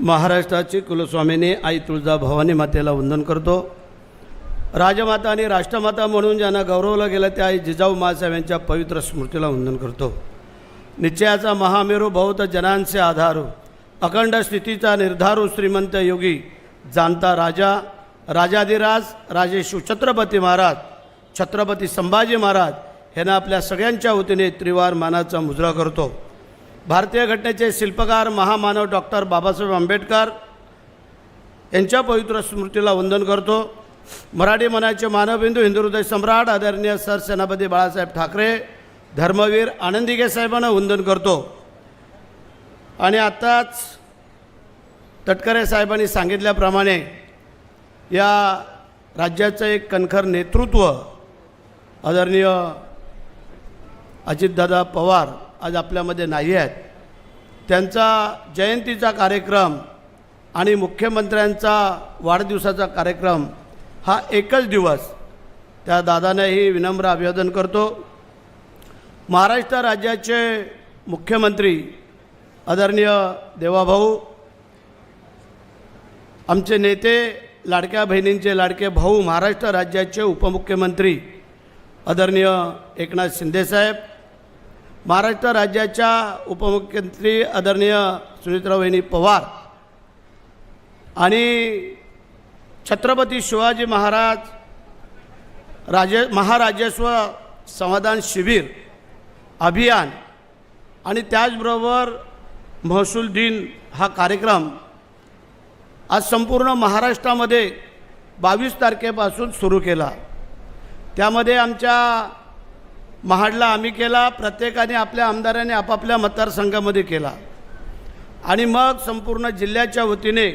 महाराष्ट्राची कुलस्वामिनी आई तुळजा भवानी मातेला वंदन करतो। राजमाता आणि राष्ट्रमाता म्हणून ज्यांना गौरवलं गेलं त्या आई जिजाऊ माँसाहेब यांच्या पवित्र स्मृतीला वंदन करतो। निश्चयाचा महामेरू बहुत जनांचे आधारू, अखंड स्थितीचा निर्धारू, श्रीमंत योगी जाणता राजा, राजाधिराज राजे शिवछत्रपती महाराज छत्रपती संभाजी महाराज यांना आपल्या सगळ्यांच्या वतीने त्रिवार मानाचा मुजरा करतो। भारतीय घटनेचे शिल्पकार महामानव डॉक्टर बाबासाहेब आंबेडकर यांच्या पवित्र स्मृतीला वंदन करतो। मराठी मनाचे मानवबिंदू हिंदुहृदय सम्राट आदरणीय सरसेनापती बाळासाहेब ठाकरे धर्मवीर आनंदीगे साहेबांना वंदन करतो। आणि आताच तटकरे साहेबांनी सांगितल्याप्रमाणे या राज्याचं एक कणखर नेतृत्व आदरणीय अजितदादा पवार आज आपल्यामध्ये नाही आहेत। त्यांचा जयंतीचा कार्यक्रम आणि मुख्यमंत्र्यांचा वाढदिवसाचा कार्यक्रम हा एकच दिवस, त्या दादांनाही विनम्र अभिवादन करतो। महाराष्ट्र राज्याचे मुख्यमंत्री आदरणीय देवाभाऊ, आमचे नेते, लाडक्या बहिणींचे लाडके भाऊ, महाराष्ट्र राज्याचे उपमुख्यमंत्री आदरणीय एकनाथ शिंदेसाहेब, महाराष्ट्र राज्याच्या उपमुख्यमंत्री आदरणीय सुनीत्रावहिनी पवार आणि छत्रपती शिवाजी महाराज महाराजस्व समाधान शिबिर अभियान आणि त्याचबरोबर महसूल दिन हा कार्यक्रम आज संपूर्ण महाराष्ट्रामध्ये 22 तारखेपासून सुरू केला। त्यामध्ये आमच्या महाडला आम्ही केला, प्रत्येकाने आपल्या आमदारांनी आपापल्या मतदारसंघामध्ये केला आणि मग संपूर्ण जिल्ह्याच्या वतीने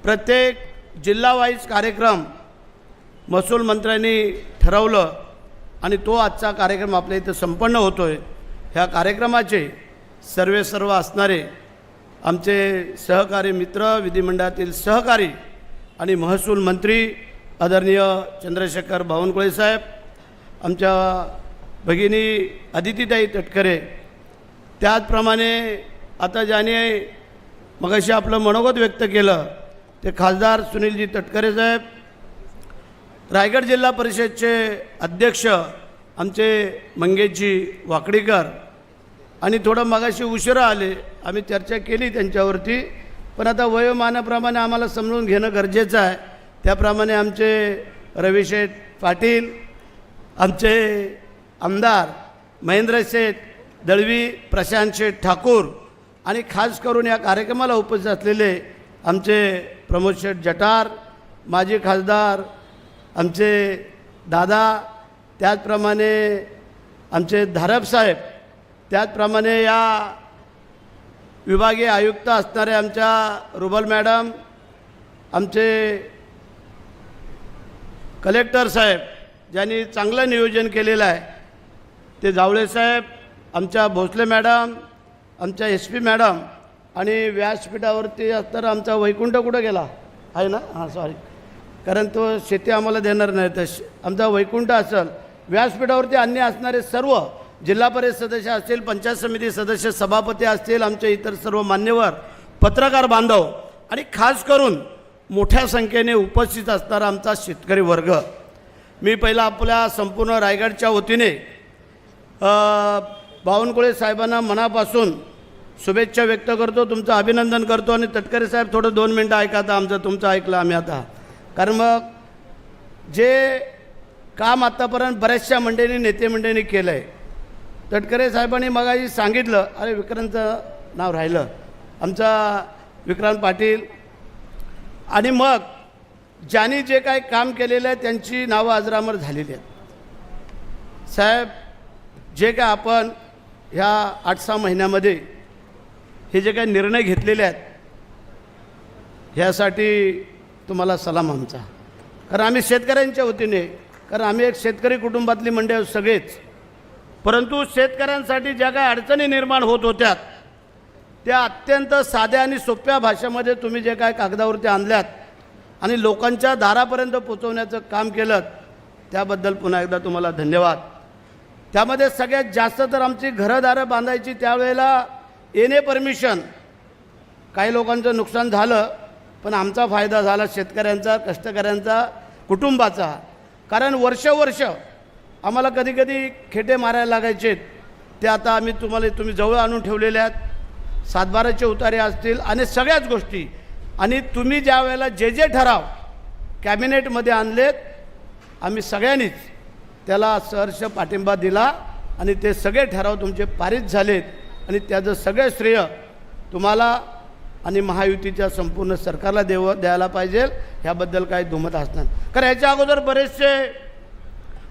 प्रत्येक जिल्हावाईज कार्यक्रम महसूल मंत्र्यांनी ठरवलं आणि तो आजचा कार्यक्रम आपल्या इथं संपन्न होतो आहे। ह्या कार्यक्रमाचे सर्व असणारे आमचे सहकारी मित्र, विधिमंडळातील सहकारी आणि महसूल मंत्री आदरणीय चंद्रशेखर बावनकुळे साहेब, आमच्या भगिनी अदितीताई तटकरे, त्याचप्रमाणे आता ज्याने मगाशी आपलं मनोगत व्यक्त केलं ते खासदार सुनीलजी तटकरे साहेब, रायगड जिल्हा परिषदचे अध्यक्ष आमचे मंगेशजी वाकडीकर, आणि थोडं मगाशी उशिरा आले, आम्ही चर्चा केली त्यांच्यावरती, पण आता वयोमानाप्रमाणे आम्हाला समजून घेणं गरजेचं आहे। त्याप्रमाणे आमचे रविशेठ पाटील, आमचे आमदार महेंद्रशेठ दळवी, प्रशांतशेठ ठाकूर आणि खास करून या कार्यक्रमाला उपस्थित असलेले आमचे प्रमोदशेठ जटार, माजी खासदार आमचे दादा, त्याचप्रमाणे आमचे धारपसाहेब, त्याचप्रमाणे या विभागीय आयुक्त असणारे आमच्या रुबल मॅडम, आमचे कलेक्टर साहेब ज्यांनी चांगलं नियोजन केलेलं आहे ते जावळे साहेब, आमच्या भोसले मॅडम, आमच्या SP मॅडम, आणि व्यासपीठावरती असताना आमचा वैकुंठ कुठं गेला आहे ना, हां सॉरी, कारण तो शेती आम्हाला देणार नाही, तर आमचा वैकुंठ असेल, व्यासपीठावरती अन्य असणारे सर्व जिल्हा परिषद सदस्य असतील, पंचायत समिती सदस्य, सभापती असतील, आमचे इतर सर्व मान्यवर, पत्रकार बांधव आणि खास करून मोठ्या संख्येने उपस्थित असणारा आमचा शेतकरी वर्ग, मी पहिला आपल्या संपूर्ण रायगडच्या वतीने बावनकुळे साहेबांना मनापासून शुभेच्छा व्यक्त करतो, तुमचं अभिनंदन करतो। आणि तटकरे साहेब थोडं 2 मिनटं ऐका, आता तुमचं ऐकलं आम्ही आता, कारण मग जे काम आत्तापर्यंत बऱ्याचशा मंडळींनी नेते मंडळींनी केलं आहे, तटकरे साहेबांनी मगाशी सांगितलं, अरे विक्रांतचं नाव राहिलं, आमचा विक्रांत पाटील, आणि मग ज्यांनी जे काही काम केलेलं आहे त्यांची नावं अजरामर झालेली आहेत। साहेब, जे काय आपण ह्या 8-6 महिन्यामध्ये हे जे काही निर्णय घेतलेले आहेत ह्यासाठी तुम्हाला सलाम आमचा, कारण आम्ही शेतकऱ्यांच्या वतीने, कारण आम्ही एक शेतकरी कुटुंबातली मंडळी आहोत सगळेच, परंतु शेतकऱ्यांसाठी ज्या काही अडचणी निर्माण होत होत्या त्या अत्यंत साध्या आणि सोप्या भाषेमध्ये तुम्ही जे काय कागदावरती आणल्यात आणि लोकांच्या दारापर्यंत पोहोचवण्याचं काम केलं, त्याबद्दल पुन्हा एकदा तुम्हाला धन्यवाद। त्यामध्ये सगळ्यात जास्त तर आमची घरदारं बांधायची त्यावेळेला एने परमिशन काही लोकांचं नुकसान झालं, पण आमचा फायदा झाला शेतकऱ्यांचा, कष्टकऱ्यांचा, कुटुंबाचा. कारण वर्ष आम्हाला कधी कधी खेटे मारायला लागायचे, ते आता आम्ही तुम्ही जवळ आणून ठेवलेले आहेत. सातबाराचे उतारे असतील आणि सगळ्याच गोष्टी, आणि तुम्ही ज्या वेळेला जे ठराव कॅबिनेटमध्ये आणलेत, आम्ही सगळ्यांनीच त्याला सहर्ष पाठिंबा दिला आणि ते सगळे ठराव तुमचे पारित झालेत. आणि त्याचं सगळं श्रेय तुम्हाला आणि महायुतीच्या संपूर्ण सरकारला द्यायला पाहिजे, ह्याबद्दल काही दुमत असणार. कारण ह्याच्या अगोदर बरेचसे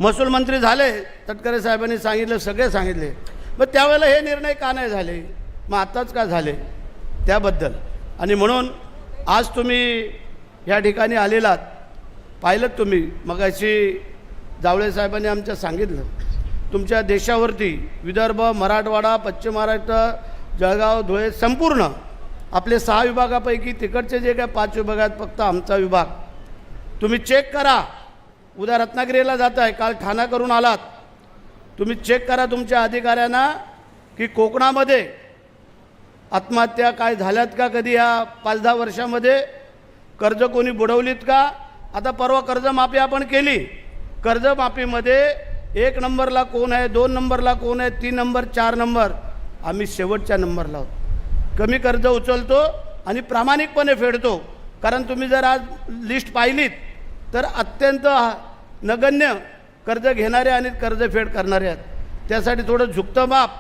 महसूल मंत्री झाले, तटकरे साहेबांनी सांगितलं, सगळे सांगितले, मग त्यावेळेला हे निर्णय का नाही झाले, मग आताच का झाले त्याबद्दल. आणि म्हणून आज तुम्ही या ठिकाणी आलेलात, पाहिलं तुम्ही मगाशी जावळे साहेबांनी आमच्या सांगितलं, तुमच्या देशावरती विदर्भ, मराठवाडा, पश्चिम महाराष्ट्र, जळगाव, धुळे, संपूर्ण आपले 6 विभागापैकी तिकडचे जे काय 5 विभाग आहेत, फक्त आमचा विभाग तुम्ही चेक करा. उद्या रत्नागिरीला जात आहे, काल ठाणा करून आलात, तुम्ही चेक करा तुमच्या अधिकाऱ्यांना की कोकणामध्ये आत्महत्या काय झाल्यात का कधी या 5-10 वर्षामध्ये, कर्ज कोणी बुडवलीत का. आता परवा कर्जमाफी आपण केली, कर्जमाफीमध्ये 1 नंबरला कोण आहे, 2 नंबरला कोण आहे, 3 नंबर, 4 नंबर, आम्ही शेवटच्या नंबरला आहोत. कमी कर्ज उचलतो आणि प्रामाणिकपणे फेडतो. कारण तुम्ही जर आज लिस्ट पाहिलीत तर अत्यंत नगण्य कर्ज घेणारे आणि कर्जफेड करणारे आहेत. त्यासाठी थोडं झुकतं माप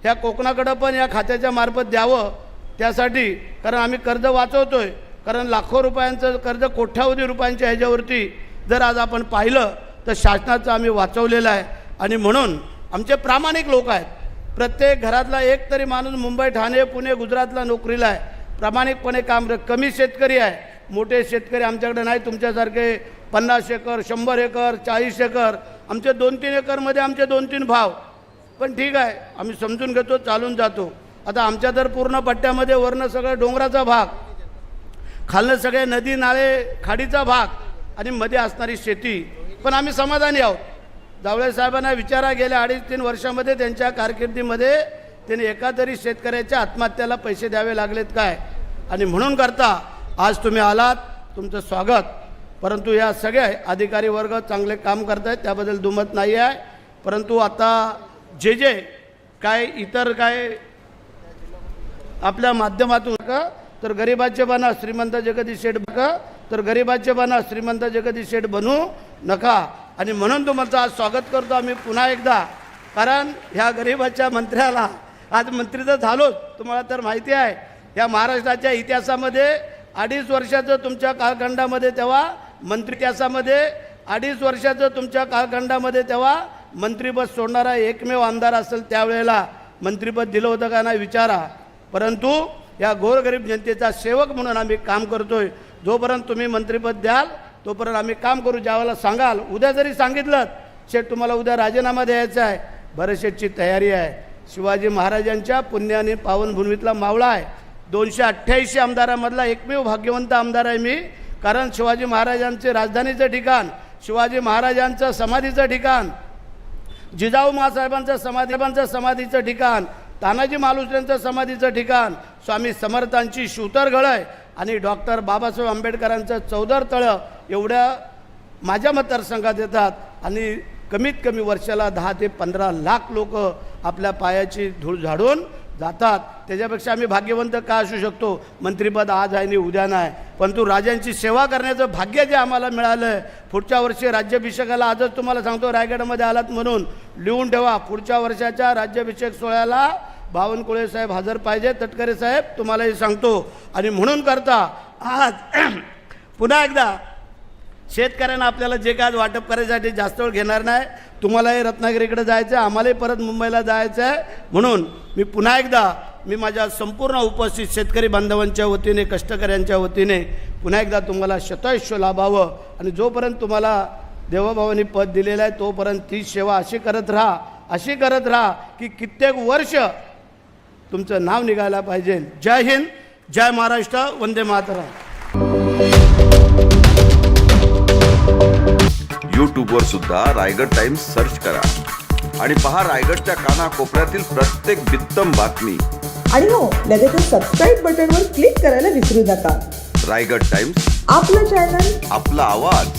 ह्या कोकणाकडं पण या खात्याच्या मार्फत द्यावं त्यासाठी, कारण आम्ही कर्ज वाचवतोय. कारण लाखो रुपयांचं कर्ज, कोट्यावधी रुपयांच्या ह्याच्यावरती जर आज आपण पाहिलं तर शासनाचं आम्ही वाचवलेलं आहे. आणि म्हणून आमचे प्रामाणिक लोक आहेत. प्रत्येक घरातला एक तरी माणूस मुंबई, ठाणे, पुणे, गुजरातला नोकरीला आहे, प्रामाणिकपणे काम. कमी शेतकरी आहे, मोठे शेतकरी आमच्याकडे नाही तुमच्यासारखे 50 एकर, 100 एकर, 40 एकर. आमचे 2-3 एकरमध्ये आमचे 2-3 भाव. पण ठीक आहे, आम्ही समजून घेतो, चालून जातो. आता आमच्या तर पूर्ण पट्ट्यामध्ये वरनं सगळं डोंगराचा भाग, खालनं सगळे नदी, नाळे, खाडीचा भाग आणि मध्ये असणारी शेती. पण आम्ही समाधानी आहोत. जावळे साहेबांना विचारा, गेल्या 2.5-3 वर्षामध्ये त्यांच्या कारकिर्दीमध्ये त्यांनी एका तरी शेतकऱ्याच्या आत्महत्याला पैसे द्यावे लागलेत काय. आणि म्हणून करता आज तुम्ही आलात, तुमचं स्वागत. परंतु या सगळे अधिकारी वर्ग चांगले काम करत आहेत, त्याबद्दल दुमत नाही आहे. परंतु आता जे काय इतर काय आपल्या माध्यमातून तर गरिबाचे बना श्रीमंत जगदीश शेठ बघा, तर गरिबाचे बना श्रीमंत जगदीश शेठ बनू नका. आणि म्हणून तुमचं आज स्वागत करतो आम्ही पुन्हा एकदा. कारण ह्या गरिबाच्या मंत्र्याला आज मंत्री तर झालोच, तुम्हाला तर माहिती आहे. या महाराष्ट्राच्या इतिहासामध्ये 2.5 वर्षाचं तुमच्या कालखंडामध्ये तेव्हा मंत्री, इतिहासामध्ये 2.5 वर्षाचं तुमच्या कालखंडामध्ये तेव्हा मंत्रिपद सोडणारा एकमेव आमदार असेल त्यावेळेला मंत्रिपद दिलं होतं का नाही विचारा. परंतु या गोरगरीब जनतेचा सेवक म्हणून आम्ही काम करतोय. जोपर्यंत तुम्ही मंत्रिपद द्याल तोपर्यंत आम्ही काम करू. ज्यावेळेला सांगाल, उद्या जरी सांगितलं शेठ तुम्हाला उद्या राजीनामा द्यायचा आहे, बरं शेठची तयारी आहे. शिवाजी महाराजांच्या पुण्याने पावनभूमीतला मावळा आहे. 288 आमदारामधला एकमेव भाग्यवंत आमदार आहे मी. कारण शिवाजी महाराजांचे राजधानीचं ठिकाण, शिवाजी महाराजांचं समाधीचं ठिकाण, जिजाऊ मासाहेबांचं समाधीचं ठिकाण, तानाजी मालुसरेंचं समाधीचं ठिकाण, स्वामी समर्थांची शिवतर आहे आणि डॉक्टर बाबासाहेब आंबेडकरांचं चौदर तळं एवढ्या माझ्या मतदारसंघात येतात. आणि कमीत कमी वर्षाला 10 ते 15 लाख लोक आपल्या पायाची धूळ झाडून जातात. त्याच्यापेक्षा आम्ही भाग्यवंत का असू शकतो. मंत्रिपद आज आहे आणि उद्या नाही, परंतु राजांची सेवा करण्याचं भाग्य जे आम्हाला मिळालं आहे. पुढच्या वर्षी राज्याभिषेकाला, आजच तुम्हाला सांगतो, रायगडमध्ये आलात म्हणून लिहून ठेवा, पुढच्या वर्षाच्या राज्याभिषेक सोहळ्याला बावनकुळे साहेब हजर पाहिजे, तटकरे साहेब तुम्हालाही सांगतो. आणि म्हणून करता आज पुन्हा एकदा शेतकऱ्यांना आपल्याला जे काय वाटप करायसाठी जास्त वेळ घेणार नाही. तुम्हालाही रत्नागिरीकडे जायचं आहे, आम्हालाही परत मुंबईला जायचं आहे. म्हणून मी पुन्हा एकदा माझ्या संपूर्ण उपस्थित शेतकरी बांधवांच्या वतीने, कष्टकऱ्यांच्या वतीने पुन्हा एकदा तुम्हाला शतायुष्य लाभावं. आणि जोपर्यंत तुम्हाला देवाभावानी पद दिलेलं आहे तोपर्यंत ती सेवा अशी करत राहा की कित्येक वर्ष तुमचं नाव निघायला पाहिजे. जय हिंद, जय महाराष्ट्र, वंदे मातरम. यूट्यूबवर सुद्धा रायगड टाइम्स सर्च करा आणि पहा रायगडच्या कानाकोपऱ्यातील प्रत्येक बित्तम बातमी. आणि हो, लगेचच सबस्क्राईब बटनवर क्लिक करायला विसरू नका. रायगड टाइम्स, आपलं चॅनल, आपला आवाज.